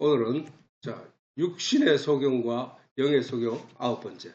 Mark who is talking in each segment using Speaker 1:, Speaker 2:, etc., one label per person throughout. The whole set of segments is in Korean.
Speaker 1: 오늘은 육신의 소경과 영의 소경 9번째.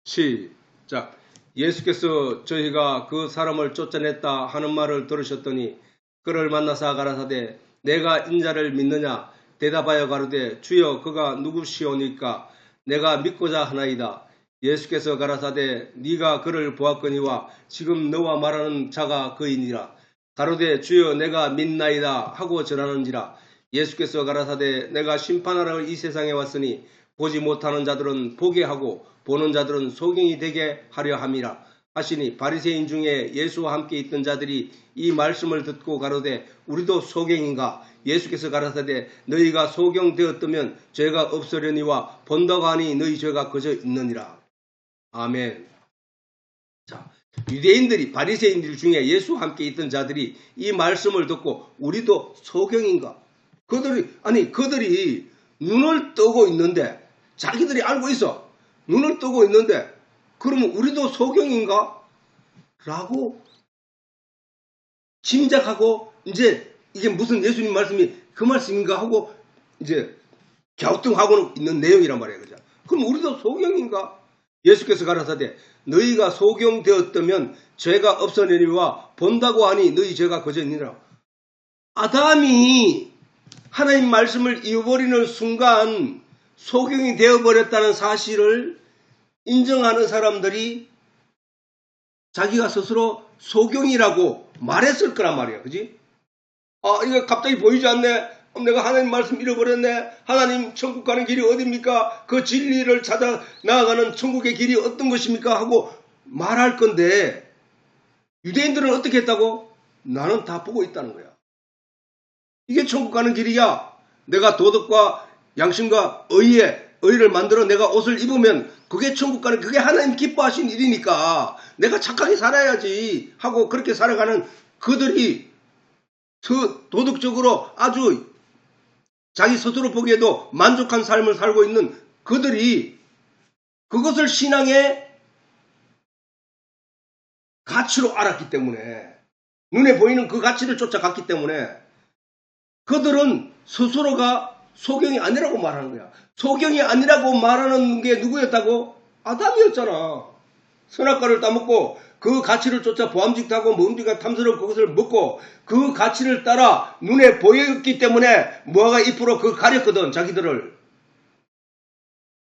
Speaker 1: 시작. 예수께서 저희가 그 사람을 쫓아냈다 하는 말을 들으셨더니 그를 만나사 가라사대 내가 인자를 믿느냐 대답하여 가로되 주여 그가 누구시오니까 내가 믿고자 하나이다. 예수께서 가라사대 네가 그를 보았거니와 지금 너와 말하는 자가 그이니라. 가로되 주여 내가 믿나이다 하고 전하는지라. 예수께서 가라사대 내가 심판하러 이 세상에 왔으니 보지 못하는 자들은 보게 하고 보는 자들은 소경이 되게 하려 함이라 하시니 바리새인 중에 예수와 함께 있던 자들이 이 말씀을 듣고 가로되 우리도 소경인가. 예수께서 가라사대 너희가 소경되었다면 죄가 없으려니와 본다고 하니 너희 죄가 그저 있느니라. 아멘. 자, 유대인들이 바리새인들 중에 예수와 함께 있던 자들이 이 말씀을 듣고 우리도 소경인가. 그들이 눈을 뜨고 있는데, 자기들이 알고 있어. 눈을 뜨고 있는데, 그러면 우리도 소경인가? 라고 짐작하고, 이제 이게 무슨 예수님 말씀이 그 말씀인가 하고, 이제 갸우뚱하고 있는 내용이란 말이에요. 그죠? 그럼 우리도 소경인가? 예수께서 가라사대 너희가 소경되었다면 죄가 없어내니와 본다고 하니 너희 죄가 그저 있느니라. 아담이 하나님 말씀을 잊어버리는 순간 소경이 되어버렸다는 사실을 인정하는 사람들이 자기가 스스로 소경이라고 말했을 거란 말이에요. 그지? 이거 갑자기 보이지 않네. 내가 하나님 말씀 잃어버렸네. 하나님 천국 가는 길이 어딥니까? 그 진리를 찾아 나아가는 천국의 길이 어떤 것입니까? 하고 말할 건데 유대인들은 어떻게 했다고? 나는 다 보고 있다는 거야. 이게 천국 가는 길이야. 내가 도덕과 양심과 의를 만들어 내가 옷을 입으면 그게 천국 가는, 그게 하나님 기뻐하신 일이니까 내가 착하게 살아야지 하고 그렇게 살아가는 그들이 도덕적으로 아주 자기 스스로 보기에도 만족한 삶을 살고 있는 그들이 그것을 신앙의 가치로 알았기 때문에, 눈에 보이는 그 가치를 쫓아갔기 때문에 그들은 스스로가 소경이 아니라고 말하는 거야. 소경이 아니라고 말하는 게 누구였다고? 아담이었잖아. 선악과를 따먹고 그 가치를 쫓아 보암직하고 먹음직한 탐스러운 그것을 먹고 그 가치를 따라 눈에 보였기 때문에 무화과 잎으로 그걸 가렸거든, 자기들을.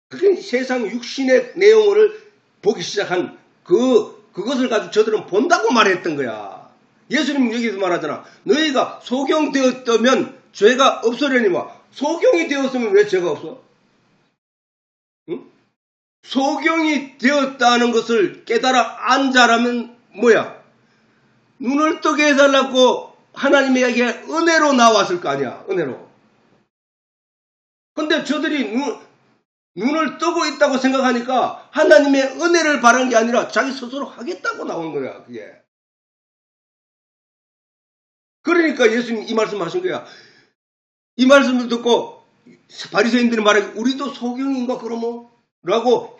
Speaker 1: 그게 세상 육신의 내용을 보기 시작한 그것을 가지고 저들은 본다고 말했던 거야. 예수님 여기서 말하잖아. 너희가 소경되었다면 죄가 없으려니와. 소경이 되었으면 왜 죄가 없어? 응? 소경이 되었다는 것을 깨달아 안 자라면 뭐야? 눈을 뜨게 해달라고 하나님에게 은혜로 나왔을 거 아니야. 은혜로. 근데 저들이 눈을 뜨고 있다고 생각하니까 하나님의 은혜를 바라는 게 아니라 자기 스스로 하겠다고 나온 거야. 그게. 그러니까 예수님 이 말씀 하신 거야. 이 말씀을 듣고 바리새인들이 말하기 우리도 소경인가 그러면? 라고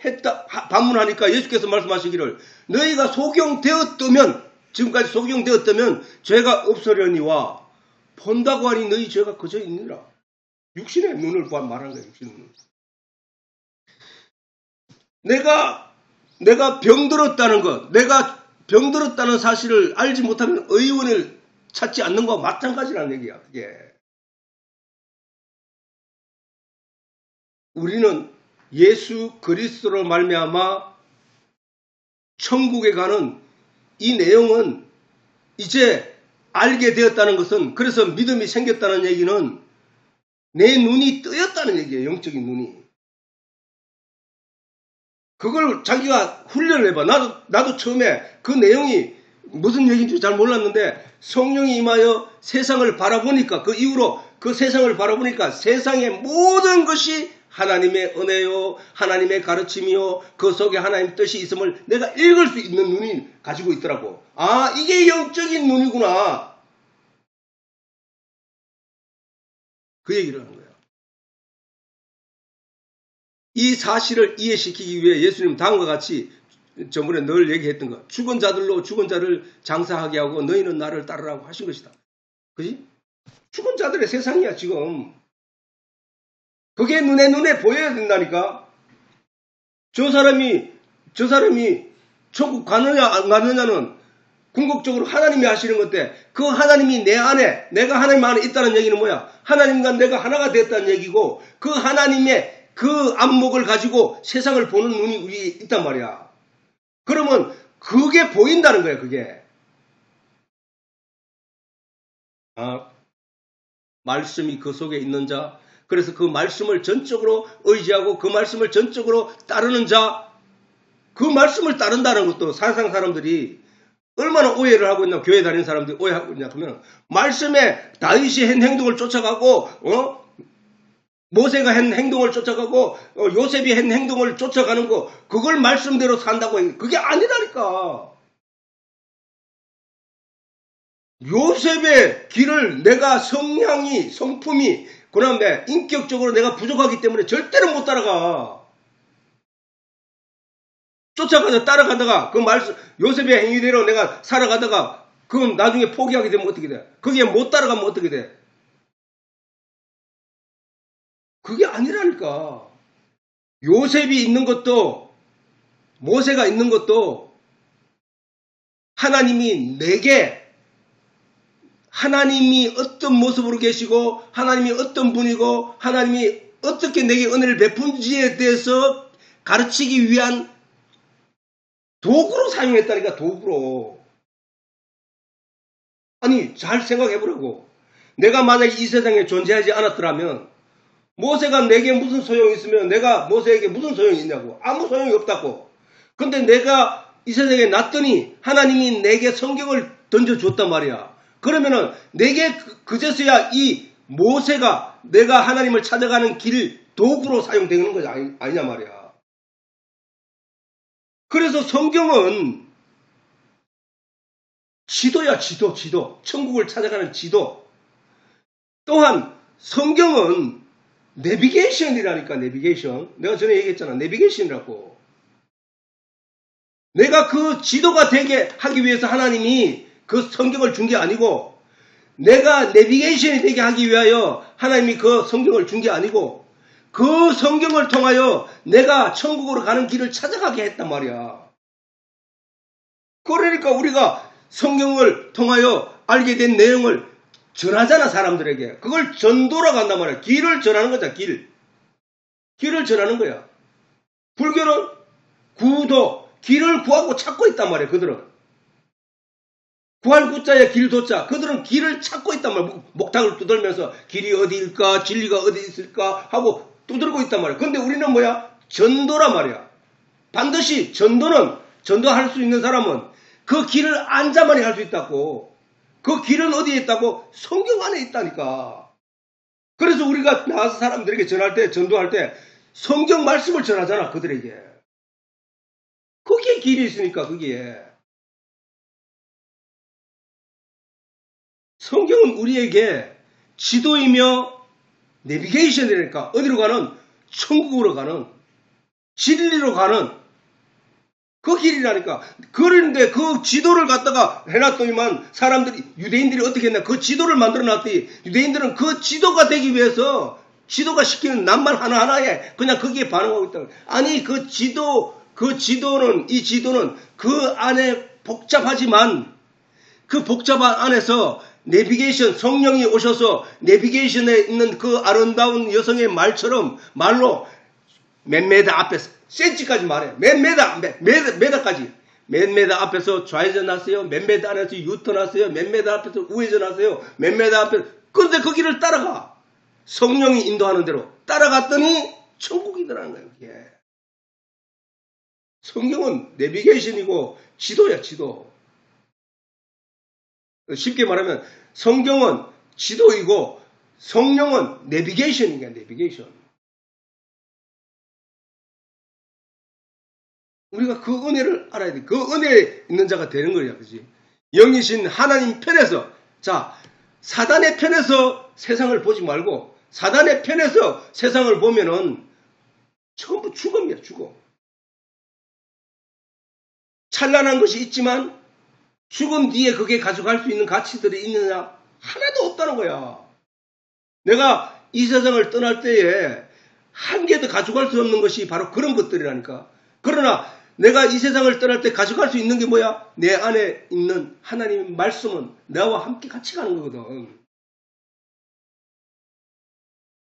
Speaker 1: 반문하니까 예수께서 말씀하시기를 너희가 소경되었다면, 지금까지 소경되었다면 죄가 없으려니와 본다고 하니 너희 죄가 그저 있느니라. 육신의 눈을 말하는 거야. 육신의 눈. 내가 병들었다는 것, 내가 병들었다는 사실을 알지 못하면 의원을 찾지 않는 것과 마찬가지라는 얘기야. 그게. 우리는 예수 그리스도로 말미암아 천국에 가는 이 내용은 이제 알게 되었다는 것은, 그래서 믿음이 생겼다는 얘기는 내 눈이 뜨였다는 얘기예요. 영적인 눈이. 그걸 자기가 훈련을 해봐. 나도 처음에 그 내용이 무슨 얘기인지 잘 몰랐는데 성령이 임하여 세상을 바라보니까, 그 이후로 그 세상을 바라보니까 세상의 모든 것이 하나님의 은혜요, 하나님의 가르침이요, 그 속에 하나님의 뜻이 있음을 내가 읽을 수 있는 눈이 가지고 있더라고. 이게 영적인 눈이구나. 그 얘기를 하는 거예요. 이 사실을 이해시키기 위해 예수님 다음과 같이 저번에 늘 얘기했던 거, 죽은 자들로 죽은 자를 장사하게 하고 너희는 나를 따르라고 하신 것이다. 그지? 죽은 자들의 세상이야 지금. 그게 눈에 보여야 된다니까. 저 사람이 천국 가느냐 안 가느냐는 궁극적으로 하나님이 하시는 건데, 그 하나님이 내 안에, 내가 하나님 안에 있다는 얘기는 뭐야? 하나님과 내가 하나가 됐다는 얘기고, 그 하나님의 그 안목을 가지고 세상을 보는 눈이 우리에 있단 말이야. 그러면 그게 보인다는 거야, 그게. 말씀이 그 속에 있는 자, 그래서 그 말씀을 전적으로 의지하고 그 말씀을 전적으로 따르는 자, 그 말씀을 따른다는 것도 사상 사람들이 얼마나 오해를 하고 있나, 교회 다니는 사람들이 오해하고 있냐 하면, 말씀에 다윗이 한 행동을 쫓아가고, 모세가 한 행동을 쫓아가고, 요셉이 한 행동을 쫓아가는 거, 그걸 말씀대로 산다고 해. 그게 아니라니까. 요셉의 길을 내가 성향이, 성품이, 그다음에 인격적으로 내가 부족하기 때문에 절대로 못 따라가. 쫓아가서 따라가다가 그 말씀, 요셉의 행위대로 내가 살아가다가 그건 나중에 포기하게 되면 어떻게 돼? 그게 못 따라가면 어떻게 돼? 그게 아니라니까. 요셉이 있는 것도, 모세가 있는 것도 하나님이 내게, 하나님이 어떤 모습으로 계시고, 하나님이 어떤 분이고, 하나님이 어떻게 내게 은혜를 베푼지에 대해서 가르치기 위한 도구로 사용했다니까, 도구로. 아니, 잘 생각해보라고. 내가 만약에 이 세상에 존재하지 않았더라면, 모세가 내게 무슨 소용이 있으면 내가 모세에게 무슨 소용이 있냐고. 아무 소용이 없다고. 근데 내가 이 세상에 났더니 하나님이 내게 성경을 던져줬단 말이야. 그러면은 내게 그제서야 이 모세가 내가 하나님을 찾아가는 길 도구로 사용되는 것이 아니냐 말이야. 그래서 성경은 지도야, 지도. 천국을 찾아가는 지도. 또한 성경은 내비게이션이라니까, 내비게이션. 내가 전에 얘기했잖아, 내비게이션이라고. 내가 그 지도가 되게 하기 위해서 하나님이 그 성경을 준 게 아니고, 내가 내비게이션이 되게 하기 위하여 하나님이 그 성경을 준 게 아니고, 그 성경을 통하여 내가 천국으로 가는 길을 찾아가게 했단 말이야. 그러니까 우리가 성경을 통하여 알게 된 내용을 전하잖아, 사람들에게. 그걸 전도라고 한단 말이야. 길을 전하는 거잖아, 길을 전하는 거야. 불교는 구도, 길을 구하고 찾고 있단 말이야, 그들은. 구할 구자에 길도자, 그들은 길을 찾고 있단 말이야. 목탁을 두들면서 길이 어디일까, 진리가 어디 있을까 하고 두들고 있단 말이야. 근데 우리는 뭐야? 전도란 말이야. 반드시 전도할 수 있는 사람은 그 길을 앉아만이 할 수 있다고. 그 길은 어디에 있다고? 성경 안에 있다니까. 그래서 우리가 나와서 사람들에게 전할 때, 전도할 때 성경 말씀을 전하잖아, 그들에게. 거기에 길이 있으니까, 거기에. 성경은 우리에게 지도이며 내비게이션이니까, 어디로 가는? 천국으로 가는, 진리로 가는 그 길이라니까. 그런데 그 지도를 갖다가 해놨더니만 사람들이, 유대인들이 어떻게 했나? 그 지도를 만들어 놨더니 유대인들은 그 지도가 되기 위해서 지도가 시키는 낱말 하나하나에 그냥 거기에 반응하고 있다. 아니, 이 지도는 그 안에 복잡하지만 그 복잡한 안에서 내비게이션, 성령이 오셔서 내비게이션에 있는 그 아름다운 여성의 말로 몇 메다 앞에서 센치까지 말해. 몇 메다까지. 몇 메다 앞에서 좌회전 하세요. 몇 메다 안에서 유턴 하세요. 몇 메다 앞에서 우회전 하세요. 몇 메다 앞에서. 그런데 그 길을 따라가. 성령이 인도하는 대로. 따라갔더니 천국이더라는 거예요. 그게. 성경은 내비게이션이고 지도야, 지도. 쉽게 말하면 성경은 지도이고 성령은 내비게이션이야, 내비게이션. 우리가 그 은혜를 알아야 돼. 그 은혜에 있는 자가 되는 거야, 그지? 영이신 하나님 편에서, 자, 사단의 편에서 세상을 보지 말고, 사단의 편에서 세상을 보면은 전부 죽음이야, 죽음. 찬란한 것이 있지만, 죽음 뒤에 그게 가져갈 수 있는 가치들이 있느냐? 하나도 없다는 거야. 내가 이 세상을 떠날 때에 한 개도 가져갈 수 없는 것이 바로 그런 것들이라니까. 그러나 내가 이 세상을 떠날 때 가져갈 수 있는 게 뭐야? 내 안에 있는 하나님의 말씀은 나와 함께 같이 가는 거거든.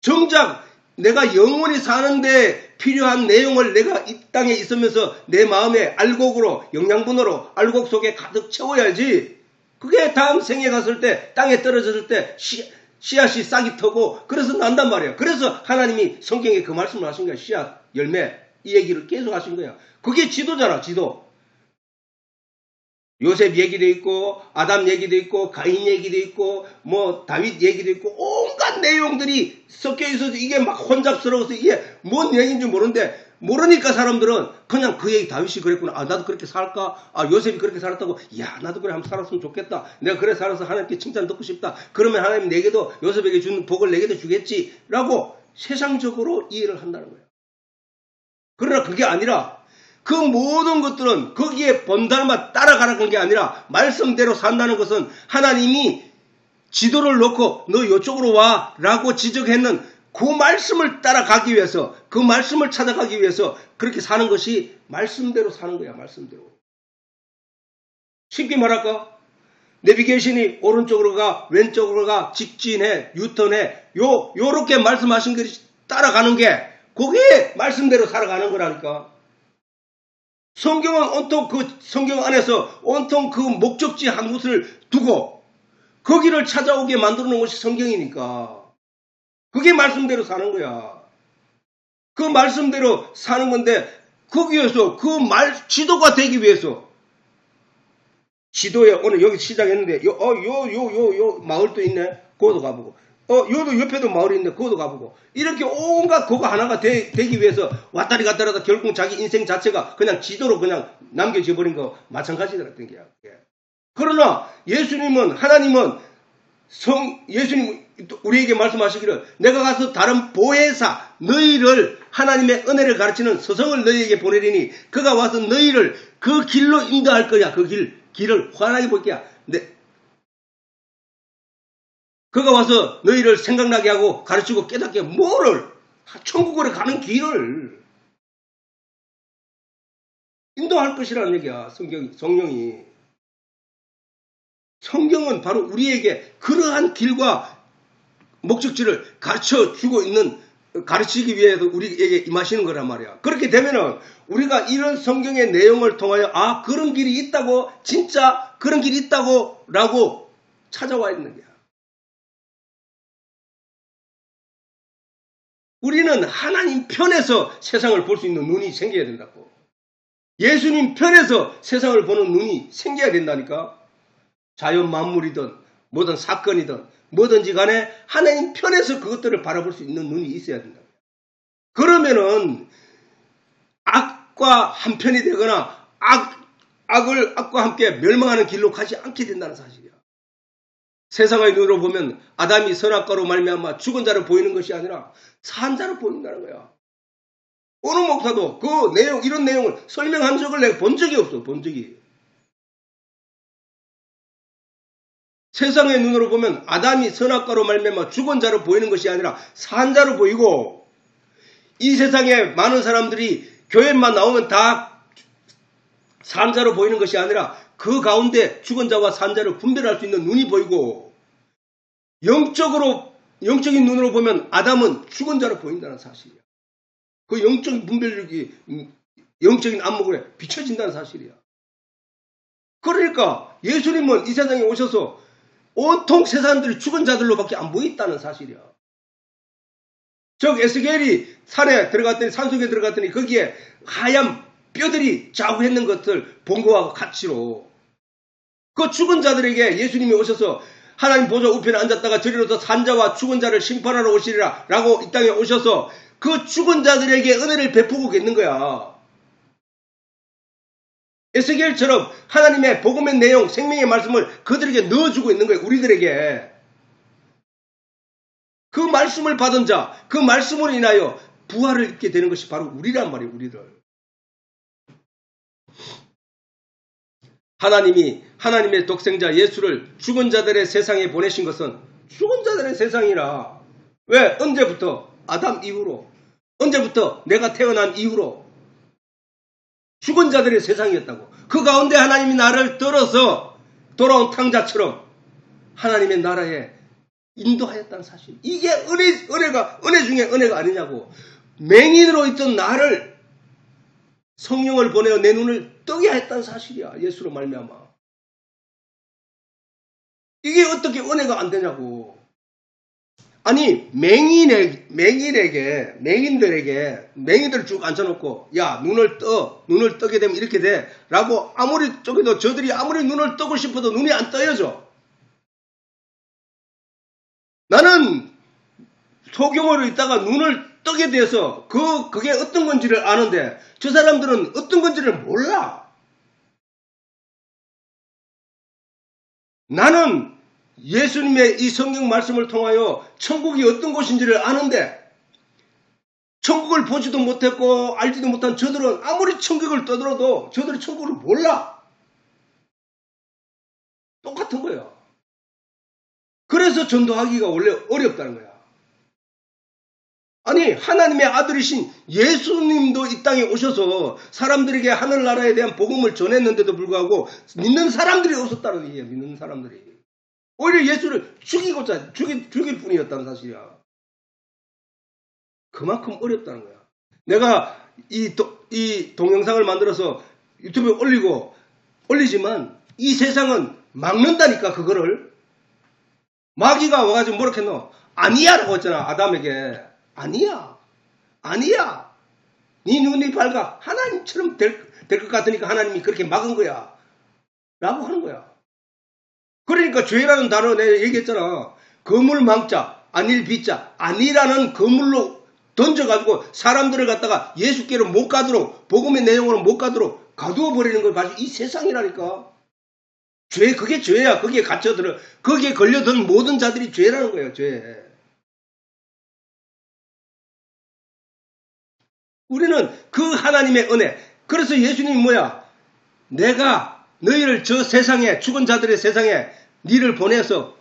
Speaker 1: 정작 내가 영원히 사는데 필요한 내용을 내가 이 땅에 있으면서 내 마음에 알곡으로, 영양분으로 알곡 속에 가득 채워야지. 그게 다음 생에 갔을 때, 땅에 떨어졌을 때 씨앗이 싹이 트고 그래서 난단 말이야. 그래서 하나님이 성경에 그 말씀을 하신 거야. 씨앗, 열매, 이 얘기를 계속 하신 거야. 그게 지도잖아, 지도. 요셉 얘기도 있고, 아담 얘기도 있고, 가인 얘기도 있고, 뭐 다윗 얘기도 있고, 온갖 내용들이 섞여 있어서 이게 막 혼잡스러워서 이게 뭔 얘기인지 모르는데, 모르니까 사람들은 그냥 그 얘기, 다윗이 그랬구나. 아, 나도 그렇게 살까? 아, 요셉이 그렇게 살았다고. 야, 나도 그래 한번 살았으면 좋겠다. 내가 그래 살아서 하나님께 칭찬 듣고 싶다. 그러면 하나님 내게도, 요셉에게 주는 복을 내게도 주겠지. 라고 세상적으로 이해를 한다는 거예요. 그러나 그게 아니라 그 모든 것들은 거기에 본닮아 따라가는 게 아니라 말씀대로 산다는 것은 하나님이 지도를 놓고 너 이쪽으로 와 라고 지적했는 그 말씀을 따라가기 위해서, 그 말씀을 찾아가기 위해서 그렇게 사는 것이 말씀대로 사는 거야. 말씀대로. 쉽게 말할까? 내비게이션이 오른쪽으로 가, 왼쪽으로 가, 직진해, 유턴해, 요렇게 말씀하신 것이 따라가는 게 그게 말씀대로 살아가는 거라니까. 성경은 온통 그 성경 안에서 온통 그 목적지 한 곳을 두고 거기를 찾아오게 만들어 놓은 것이 성경이니까. 그게 말씀대로 사는 거야. 그 말씀대로 사는 건데 거기에서 그 지도가 되기 위해서 지도에 오늘 여기 시작했는데 요 마을도 있네. 거기도 가보고 요도 옆에도 마을이 있는데 거기도 가보고 이렇게 온갖 그거 하나가 되기 위해서 왔다리 갔다리 하다 결국 자기 인생 자체가 그냥 지도로 그냥 남겨져 버린 거 마찬가지더라는 게야. 그러나 예수님은 하나님은 예수님 우리에게 말씀하시기를 내가 가서 다른 보혜사 너희를 하나님의 은혜를 가르치는 스승을 너희에게 보내리니 그가 와서 너희를 그 길로 인도할 거야. 그 길을 환하게 볼 거야. 그가 와서 너희를 생각나게 하고 가르치고 깨닫게 뭐를 천국으로 가는 길을 인도할 것이라는 얘기야. 성령이. 성경은 바로 우리에게 그러한 길과 목적지를 가르쳐주고 있는, 가르치기 위해서 우리에게 임하시는 거란 말이야. 그렇게 되면은 우리가 이런 성경의 내용을 통하여 아, 그런 길이 있다고, 진짜 그런 길이 있다고 라고 찾아와 있는 거야. 우리는 하나님 편에서 세상을 볼 수 있는 눈이 생겨야 된다고. 예수님 편에서 세상을 보는 눈이 생겨야 된다니까. 자연 만물이든 뭐든 사건이든 뭐든지 간에 하나님 편에서 그것들을 바라볼 수 있는 눈이 있어야 된다. 그러면은 악과 한편이 되거나 악과 함께 멸망하는 길로 가지 않게 된다는 사실이야. 세상의 눈으로 보면 아담이 선악과로 말미암아 죽은 자로 보이는 것이 아니라 산 자로 보인다는 거야. 어느 목사도 그 내용, 이런 내용을 설명한 적을 내가 본 적이 없어. 본 적이. 세상의 눈으로 보면 아담이 선악과로 말미암아 죽은 자로 보이는 것이 아니라 산 자로 보이고, 이 세상에 많은 사람들이 교회만 나오면 다 산 자로 보이는 것이 아니라 그 가운데 죽은 자와 산 자를 분별할 수 있는 눈이 보이고, 영적인 눈으로 보면 아담은 죽은 자로 보인다는 사실이야. 그 영적인 분별력이 영적인 안목에 비춰진다는 사실이야. 그러니까 예수님은 이 세상에 오셔서 온통 세상들이 죽은 자들로밖에 안 보였다는 사실이야. 즉 에스겔이 산에 들어갔더니, 산속에 들어갔더니 거기에 하얀 뼈들이 자국했는 것을 본 것과 같이로 그 죽은 자들에게 예수님이 오셔서 하나님 보좌 우편에 앉았다가 저리로서 산자와 죽은 자를 심판하러 오시리라 라고 이 땅에 오셔서 그 죽은 자들에게 은혜를 베푸고 계는 거야. 에스겔처럼 하나님의 복음의 내용, 생명의 말씀을 그들에게 넣어주고 있는 거예요. 우리들에게. 그 말씀을 받은 자, 그 말씀으로 인하여 부활을 입게 되는 것이 바로 우리란 말이에요. 우리를. 하나님이 하나님의 독생자 예수를 죽은 자들의 세상에 보내신 것은 죽은 자들의 세상이라. 왜? 언제부터? 아담 이후로. 언제부터? 내가 태어난 이후로 죽은 자들의 세상이었다고. 그 가운데 하나님이 나를 들어서 돌아온 탕자처럼 하나님의 나라에 인도하였다는 사실. 이게 은혜 중에 은혜가 아니냐고. 맹인으로 있던 나를 성령을 보내어 내 눈을 뜨게 했다는 사실이야. 예수로 말미암아. 이게 어떻게 은혜가 안 되냐고. 아니 맹인들에게 맹인들을 쭉 앉혀놓고 야 눈을 뜨게 되면 이렇게 돼 라고 아무리 저기도 저들이 아무리 눈을 뜨고 싶어도 눈이 안 떠여져. 나는 소경으로 있다가 눈을 뜨게 돼서 그게 어떤 건지를 아는데 저 사람들은 어떤 건지를 몰라. 나는 예수님의 이 성경 말씀을 통하여 천국이 어떤 곳인지를 아는데 천국을 보지도 못했고 알지도 못한 저들은 아무리 천국을 떠들어도 저들이 천국을 몰라. 똑같은 거야. 그래서 전도하기가 원래 어렵다는 거야. 아니 하나님의 아들이신 예수님도 이 땅에 오셔서 사람들에게 하늘나라에 대한 복음을 전했는데도 불구하고 믿는 사람들이 없었다는 얘기예요. 믿는 사람들이. 오히려 예수를 죽일 뿐이었다는 사실이야. 그만큼 어렵다는 거야. 내가 이 동영상을 만들어서 유튜브에 올리지만 이 세상은 막는다니까. 그거를 마귀가 와가지고 뭐라 했노? 아니야 라고 했잖아. 아담에게. 아니야 네 눈이 밝아 하나님처럼 될 것 같으니까 하나님이 그렇게 막은 거야 라고 하는 거야. 그러니까 죄라는 단어 내가 얘기했잖아. 거물 망자 아닐 비자 아니라는 거물로 던져가지고 사람들을 갖다가 예수께로 못 가도록 복음의 내용으로 못 가도록 가두어 버리는 걸 가지고 이 세상이라니까. 그게 죄야. 거기에 갇혀들어. 거기에 걸려든 모든 자들이 죄라는 거예요. 죄. 우리는 그 하나님의 은혜. 그래서 예수님이 뭐야? 내가 너희를 저 세상에 죽은 자들의 세상에 니를 보내서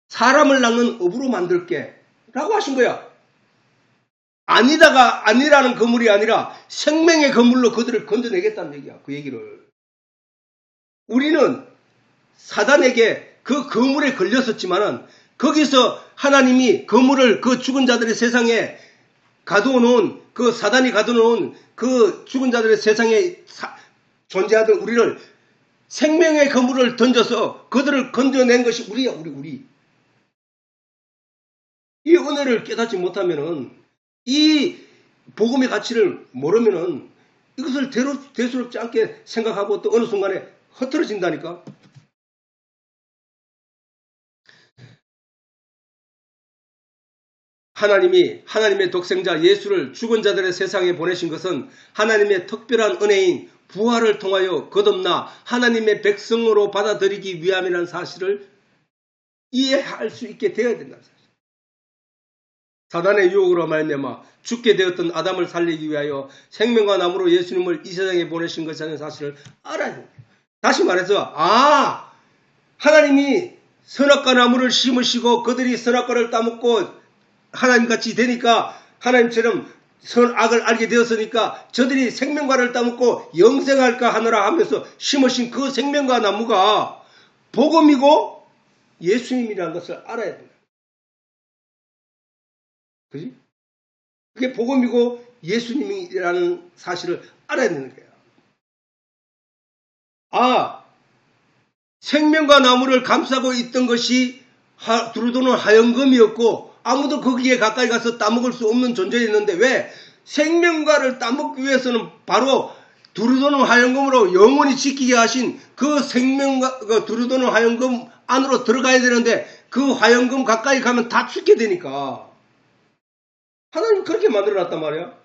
Speaker 1: 사람을 낳는 업으로 만들게 라고 하신 거야. 아니라는 거물이 아니라 생명의 거물로 그들을 건져내겠다는 얘기야. 그 얘기를. 우리는 사단에게 그 거물에 걸렸었지만은 거기서 하나님이 거물을 그 죽은 자들의 세상에 가두어놓은 그 사단이 가두어놓은 그 죽은 자들의 세상에 존재하던 우리를 생명의 거물을 던져서 그들을 건져낸 것이 우리야. 우리. 이 은혜를 깨닫지 못하면은 이 복음의 가치를 모르면은 이것을 대수롭지 않게 생각하고 또 어느 순간에 흐트러진다니까. 하나님의 독생자 예수를 죽은 자들의 세상에 보내신 것은 하나님의 특별한 은혜인 부활을 통하여 거듭나 하나님의 백성으로 받아들이기 위함이라는 사실을 이해할 수 있게 되어야 된다는 사실. 사단의 유혹으로 말미암아 죽게 되었던 아담을 살리기 위하여 생명과 나무로 예수님을 이 세상에 보내신 것이라는 사실을 알아야 됩니다. 다시 말해서 하나님이 선악과 나무를 심으시고 그들이 선악과를 따먹고 하나님같이 되니까 하나님처럼 선악을 알게 되었으니까 저들이 생명과를 따먹고 영생할까 하느라 하면서 심으신 그 생명과 나무가 복음이고 예수님이라는 것을 알아야 된다. 그지? 그게 복음이고 예수님이라는 사실을 알아야 되는 거야. 생명과 나무를 감싸고 있던 것이 두루도는 하얀금이었고 아무도 거기에 가까이 가서 따먹을 수 없는 존재였는데 왜? 생명과를 따먹기 위해서는 바로 두루도는 하얀금으로 영원히 지키게 하신 그 생명과 그 두루도는 하얀금 안으로 들어가야 되는데 그 하얀금 가까이 가면 다 죽게 되니까 하나님 그렇게 만들어놨단 말이야.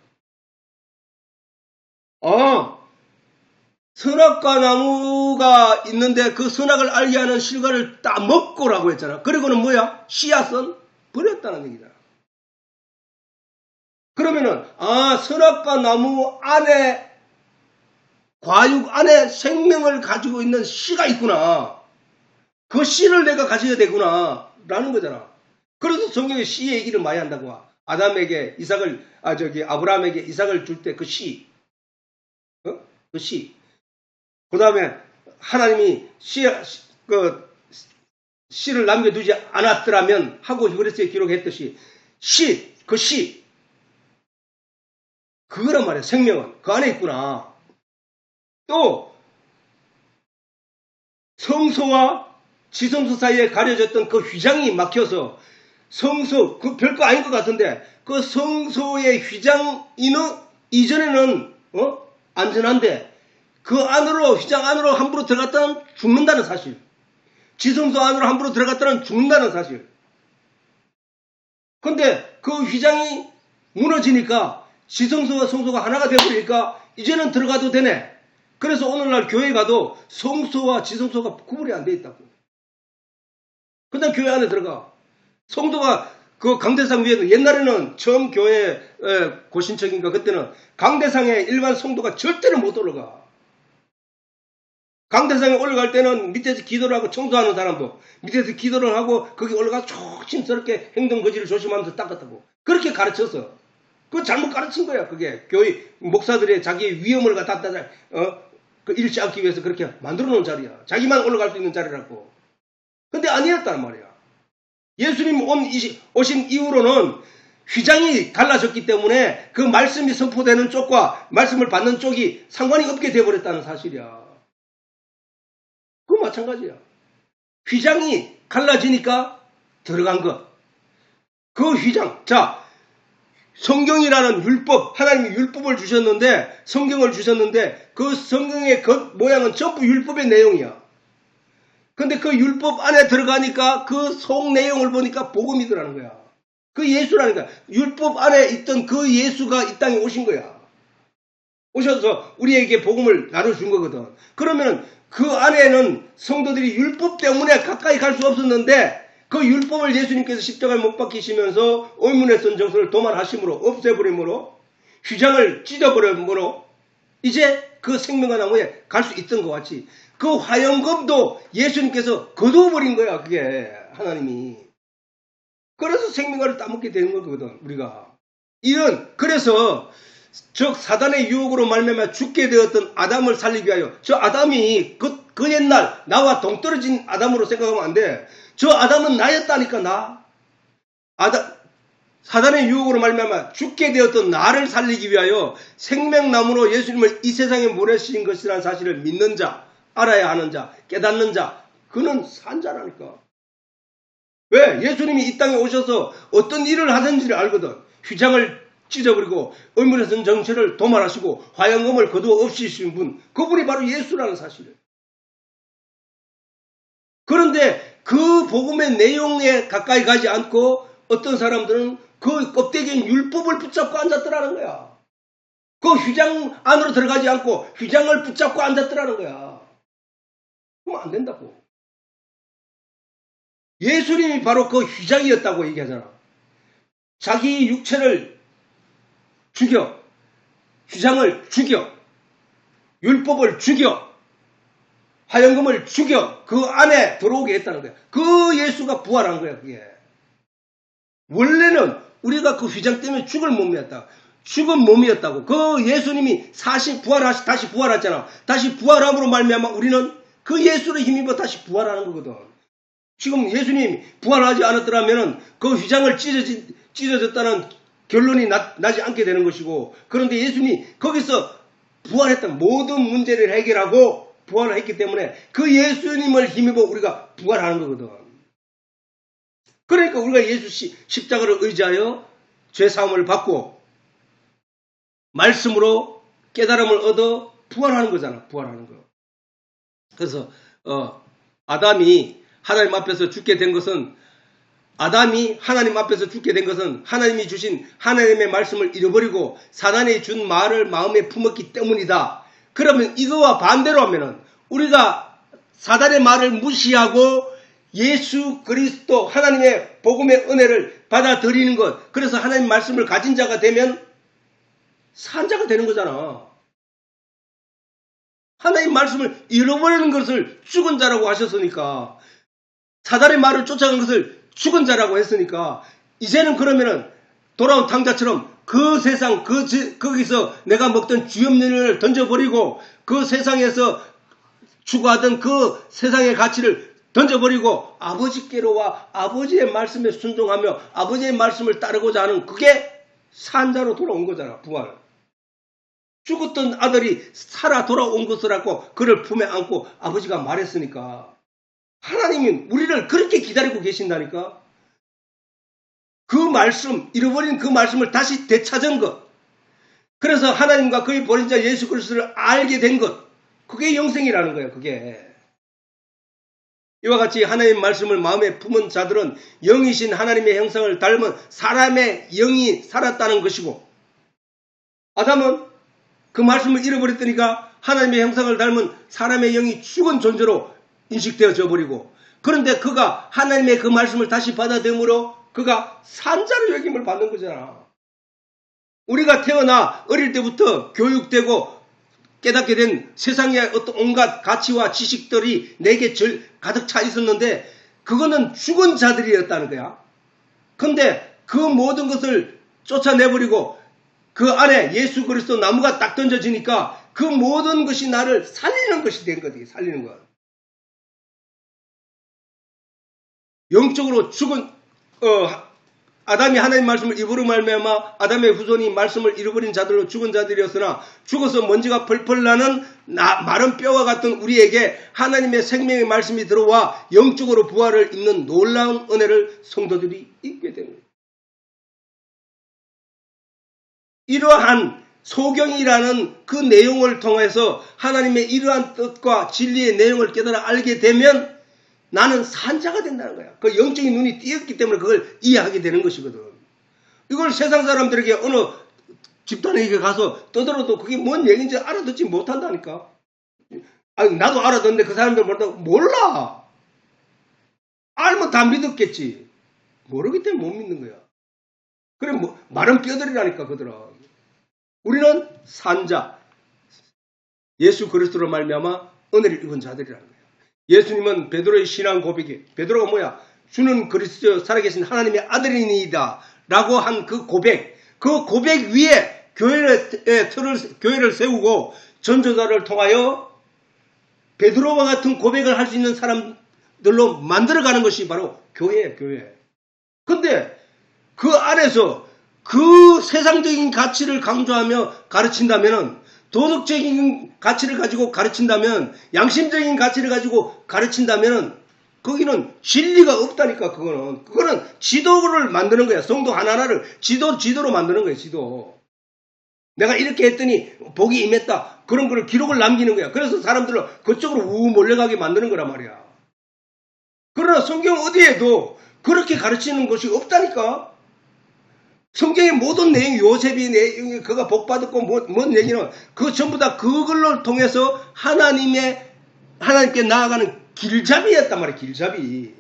Speaker 1: 선악과 나무가 있는데 그 선악을 알게 하는 실과를 따먹고라고 했잖아. 그리고는 뭐야? 씨앗은 버렸다는 얘기잖아. 그러면은 선악과 나무 안에 과육 안에 생명을 가지고 있는 씨가 있구나. 그 씨를 내가 가져야 되구나 라는 거잖아. 그래서 성경에 씨 얘기를 많이 한다고. 아담에게 이삭을, 아브라함에게 이삭을 줄 때 그 씨. 그 씨. 그 다음에 하나님이 씨를 남겨두지 않았더라면 하고 히브리서에 기록했듯이 그 씨. 그거란 말이야. 생명은. 그 안에 있구나. 또 성소와 지성소 사이에 가려졌던 그 휘장이 막혀서 성소, 그 별거 아닌 것 같은데 그 성소의 휘장 이전에는 안전한데 그 안으로, 휘장 안으로 함부로 들어갔다는 죽는다는 사실. 지성소 안으로 함부로 들어갔다는 죽는다는 사실. 근데 그 휘장이 무너지니까 지성소와 성소가 하나가 되어버리니까 이제는 들어가도 되네. 그래서 오늘날 교회 가도 성소와 지성소가 구분이 안 돼 있다고. 그냥 교회 안에 들어가. 성도가 그 강대상 위에도 옛날에는 처음 교회 고신청인가 그때는 강대상에 일반 성도가 절대로 못 올라가. 강대상에 올라갈 때는 밑에서 기도를 하고 청소하는 사람도 밑에서 기도를 하고 거기 올라가서 조심스럽게 행동 거지를 조심하면서 닦았다고. 그렇게 가르쳤어. 그거 잘못 가르친 거야. 그게 교회 목사들의 자기 위험을 갖다 잃지 않기 위해서 그렇게 만들어 놓은 자리야. 자기만 올라갈 수 있는 자리라고. 근데 아니었단 말이야. 예수님 오신 이후로는 휘장이 갈라졌기 때문에 그 말씀이 선포되는 쪽과 말씀을 받는 쪽이 상관이 없게 되어버렸다는 사실이야. 그거 마찬가지야. 휘장이 갈라지니까 들어간 것. 그 휘장. 자, 성경이라는 율법, 하나님이 율법을 주셨는데, 성경을 주셨는데, 그 성경의 겉 모양은 전부 율법의 내용이야. 근데 그 율법 안에 들어가니까 그 속 내용을 보니까 복음이더라는 거야. 그 예수라니까. 율법 안에 있던 그 예수가 이 땅에 오신 거야. 오셔서 우리에게 복음을 나눠준 거거든. 그러면 그 안에는 성도들이 율법 때문에 가까이 갈 수 없었는데 그 율법을 예수님께서 십자가에 못 박히시면서 의문의 선정서를 도말하심으로 없애버림으로 휘장을 찢어버림으로 이제 그 생명과 나무에 갈 수 있던 것 같이 그 화영검도 예수님께서 거두어버린 거야. 그게 하나님이. 그래서 생명과를 따먹게 되는 거거든 우리가. 그래서 즉 사단의 유혹으로 말미암아 죽게 되었던 아담을 살리기 위하여 저 아담이 그 옛날 나와 동떨어진 아담으로 생각하면 안 돼. 저 아담은 나였다니까. 사단의 유혹으로 말미암아 죽게 되었던 나를 살리기 위하여 생명나무로 예수님을 이 세상에 보내신 것이라는 사실을 믿는 자, 알아야 하는 자, 깨닫는 자, 그는 산 자라니까. 왜? 예수님이 이 땅에 오셔서 어떤 일을 하든지를 알거든. 휘장을 찢어버리고 의문의 정체를 도말하시고 화영검을 거두어 없애신 분, 그분이 바로 예수라는 사실이에요. 그런데 그 복음의 내용에 가까이 가지 않고 어떤 사람들은 그 껍데기인 율법을 붙잡고 앉았더라는 거야. 그 휘장 안으로 들어가지 않고 휘장을 붙잡고 앉았더라는 거야. 그러면 안 된다고. 예수님이 바로 그 휘장이었다고 얘기하잖아. 자기 육체를 죽여, 휘장을 죽여, 율법을 죽여, 화영검을 죽여 그 안에 들어오게 했다는 거야. 그 예수가 부활한 거야. 그게. 원래는 우리가 그 휘장 때문에 죽을 몸이었다. 죽은 몸이었다고. 그 예수님이 다시 부활하잖아. 다시 부활함으로 말미암아 우리는 그 예수를 힘입어 다시 부활하는 거거든. 지금 예수님 부활하지 않았더라면 그 휘장을 찢어졌다는 결론이 나지 않게 되는 것이고, 그런데 예수님이 거기서 부활했던 모든 문제를 해결하고 부활을 했기 때문에 그 예수님을 힘입어 우리가 부활하는 거거든. 그러니까 우리가 예수 십자가를 의지하여 죄사함을 받고 말씀으로 깨달음을 얻어 부활하는 거잖아. 부활하는 거. 그래서 아담이 하나님 앞에서 죽게 된 것은 하나님이 주신 하나님의 말씀을 잃어버리고 사단이 준 말을 마음에 품었기 때문이다. 그러면 이거와 반대로 하면은 우리가 사단의 말을 무시하고 예수 그리스도 하나님의 복음의 은혜를 받아들이는 것, 그래서 하나님 말씀을 가진 자가 되면 산 자가 되는 거잖아. 하나님 말씀을 잃어버리는 것을 죽은 자라고 하셨으니까, 사단의 말을 쫓아간 것을 죽은 자라고 했으니까, 이제는 그러면은 돌아온 탕자처럼 그 세상, 거기서 내가 먹던 쥐없는 던져버리고 그 세상에서 추구하던 그 세상의 가치를 던져버리고 아버지께로 와 아버지의 말씀에 순종하며 아버지의 말씀을 따르고자 하는 그게 산자로 돌아온 거잖아. 부활. 죽었던 아들이 살아 돌아온 것을 알고 그를 품에 안고 아버지가 말했으니까 하나님은 우리를 그렇게 기다리고 계신다니까. 그 말씀, 잃어버린 그 말씀을 다시 되찾은 것. 그래서 하나님과 그의 보내자 예수 그리스도를 알게 된 것. 그게 영생이라는 거예요. 그게. 이와 같이 하나님의 말씀을 마음에 품은 자들은 영이신 하나님의 형상을 닮은 사람의 영이 살았다는 것이고, 아담은 그 말씀을 잃어버렸으니까 하나님의 형상을 닮은 사람의 영이 죽은 존재로 인식되어져 버리고, 그런데 그가 하나님의 그 말씀을 다시 받아들므로 그가 산자로 여김을 받는 거잖아. 우리가 태어나 어릴 때부터 교육되고 깨닫게 된 세상의 어떤 온갖 가치와 지식들이 내게 가득 차 있었는데 그거는 죽은 자들이었다는 거야. 근데 그 모든 것을 쫓아내버리고 그 안에 예수 그리스도 나무가 딱 던져지니까 그 모든 것이 나를 살리는 것이 된 거지. 살리는 것. 영적으로 죽은 아담이 하나님 말씀을 입으로 말미암아 아담의 후손이 말씀을 잃어버린 자들로 죽은 자들이었으나 죽어서 먼지가 펄펄 나는 마른 뼈와 같은 우리에게 하나님의 생명의 말씀이 들어와 영적으로 부활을 입는 놀라운 은혜를 성도들이 입게 됩니다. 이러한 소경이라는 그 내용을 통해서 하나님의 이러한 뜻과 진리의 내용을 깨달아 알게 되면 나는 산자가 된다는 거야. 그 영적인 눈이 띄었기 때문에 그걸 이해하게 되는 것이거든. 이걸 세상 사람들에게 어느 집단에게 가서 떠들어도 그게 뭔 얘기인지 알아듣지 못한다니까. 아니, 나도 알아듣는데 그 사람들 몰라. 알면 다 믿었겠지. 모르기 때문에 못 믿는 거야. 그래, 마른 뼈들이라니까, 그들은. 우리는 산자, 예수 그리스도로 말미암아 은혜를 입은 자들이라는 거야. 예수님은 베드로의 신앙 고백이, 베드로가 뭐야? 주는 그리스도 살아계신 하나님의 아들이니이다 라고 한 그 고백 위에 교회를 세우고 전도자를 통하여 베드로와 같은 고백을 할 수 있는 사람들로 만들어가는 것이 바로 교회예요. 교회. 근데 그 안에서 그 세상적인 가치를 강조하며 가르친다면은, 도덕적인 가치를 가지고 가르친다면, 양심적인 가치를 가지고 가르친다면 거기는 진리가 없다니까. 그거는 지도를 만드는 거야. 성도 하나하나를 지도로 만드는 거야. 지도. 내가 이렇게 했더니 복이 임했다. 그런 걸 기록을 남기는 거야. 그래서 사람들을 그쪽으로 우 몰려가게 만드는 거란 말이야. 그러나 성경 어디에도 그렇게 가르치는 것이 없다니까. 성경의 모든 내용, 요셉이 내용이 그가 복받았고 뭔 얘기는 그거 전부 다 그걸로 통해서 하나님께 나아가는 길잡이였단 말이야. 길잡이.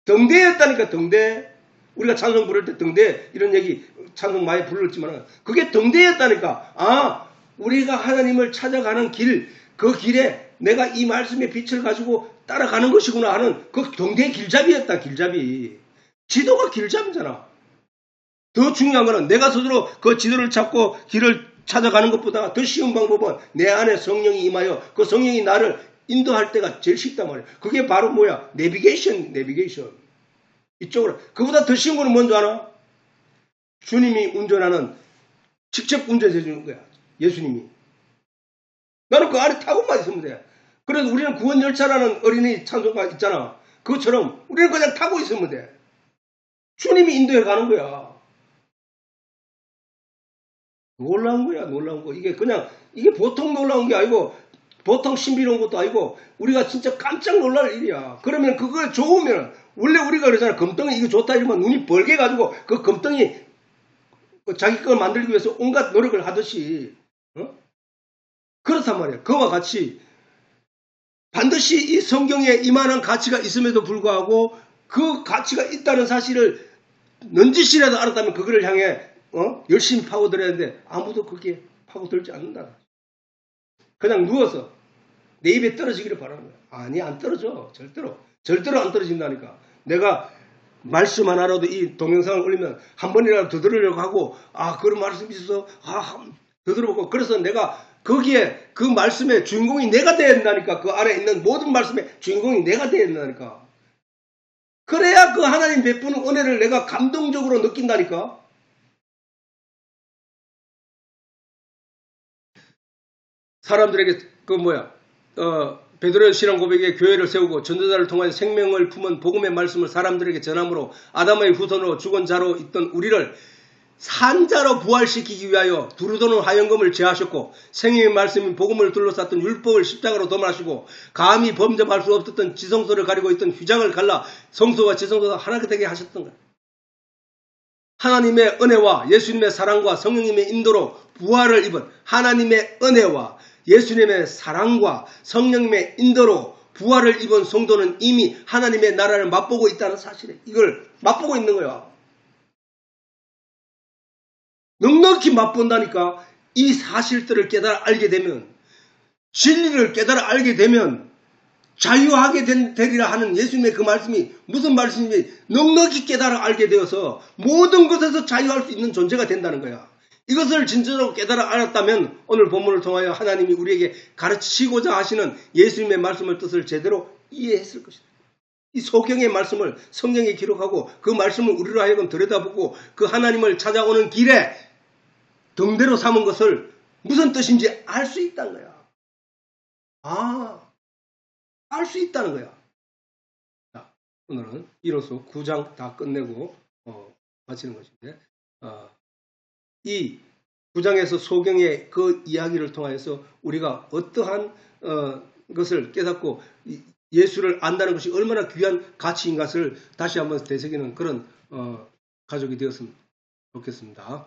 Speaker 1: 등대였다니까. 등대. 우리가 찬송 부를 때 등대 이런 얘기 찬송 많이 불렀지만 그게 등대였다니까. 우리가 하나님을 찾아가는 길, 그 길에 내가 이 말씀의 빛을 가지고 따라가는 것이구나 하는 그 등대의 길잡이였다. 길잡이. 지도가 길잡이잖아. 더 중요한 거는 내가 스스로 그 지도를 찾고 길을 찾아가는 것보다 더 쉬운 방법은 내 안에 성령이 임하여 그 성령이 나를 인도할 때가 제일 쉽단 말이야. 그게 바로 뭐야? 내비게이션. 이쪽으로. 그보다 더 쉬운 거는 뭔지 알아? 주님이 운전하는, 직접 운전해 주는 거야. 예수님이. 나는 그 안에 타고만 있으면 돼. 그래서 우리는 구원열차라는 어린이 찬송가 있잖아. 그것처럼 우리는 그냥 타고 있으면 돼. 주님이 인도해 가는 거야. 놀라운 거야, 놀라운 거. 이게 보통 놀라운 게 아니고, 보통 신비로운 것도 아니고, 우리가 진짜 깜짝 놀랄 일이야. 그러면 그거 좋으면, 원래 우리가 그러잖아. 금덩이 이거 좋다 이러면 눈이 벌게 가지고, 그 금덩이 자기 걸 만들기 위해서 온갖 노력을 하듯이, 그렇단 말이야. 그와 같이, 반드시 이 성경에 이만한 가치가 있음에도 불구하고, 그 가치가 있다는 사실을 넌지시라도 알았다면 그거를 향해 열심히 파고들어야 하는데 아무도 그게 파고들지 않는다. 그냥 누워서 내 입에 떨어지기를 바라는 거야. 아니, 안 떨어져. 절대로 안 떨어진다니까. 내가 말씀 하나라도 이 동영상을 올리면 한 번이라도 더 들으려고 하고, 그런 말씀이 있어서, 더 들어보고, 그래서 내가 거기에 그 말씀의 주인공이 내가 되어야 된다니까. 그 안에 있는 모든 말씀의 주인공이 내가 되어야 된다니까. 그래야 그 하나님 베푸는 은혜를 내가 감동적으로 느낀다니까. 사람들에게 베드로의 신앙 고백에 교회를 세우고 전도자를 통하여 생명을 품은 복음의 말씀을 사람들에게 전함으로 아담의 후손으로 죽은 자로 있던 우리를 산자로 부활시키기 위하여 두루도는 화영금을 제하셨고 생명의 말씀인 복음을 둘러쌌던 율법을 십자가로 도말하시고 감히 범접할 수 없었던 지성소를 가리고 있던 휘장을 갈라 성소와 지성소가 하나가 되게 하셨던 거예요. 하나님의 은혜와 예수님의 사랑과 성령님의 인도로 부활을 입은 하나님의 은혜와 예수님의 사랑과 성령님의 인도로 부활을 입은 성도는 이미 하나님의 나라를 맛보고 있다는 사실에 이걸 맛보고 있는 거야. 넉넉히 맛본다니까. 이 사실들을 깨달아 알게 되면, 진리를 깨달아 알게 되면 자유하게 되리라 하는 예수님의 그 말씀이 무슨 말씀인지 넉넉히 깨달아 알게 되어서 모든 것에서 자유할 수 있는 존재가 된다는 거야. 이것을 진짜로 깨달아 알았다면 오늘 본문을 통하여 하나님이 우리에게 가르치고자 하시는 예수님의 말씀을 뜻을 제대로 이해했을 것이다. 이 소경의 말씀을 성경에 기록하고 그 말씀을 우리로 하여금 들여다보고 그 하나님을 찾아오는 길에 등대로 삼은 것을 무슨 뜻인지 알 수 있다는 거야. 알 수 있다는 거야. 자, 오늘은 이로써 9장 다 끝내고 마치는 것인데 이 9장에서 소경의 그 이야기를 통해서 우리가 어떠한 것을 깨닫고 예수를 안다는 것이 얼마나 귀한 가치인 것을 다시 한번 되새기는 그런 가족이 되었으면 좋겠습니다.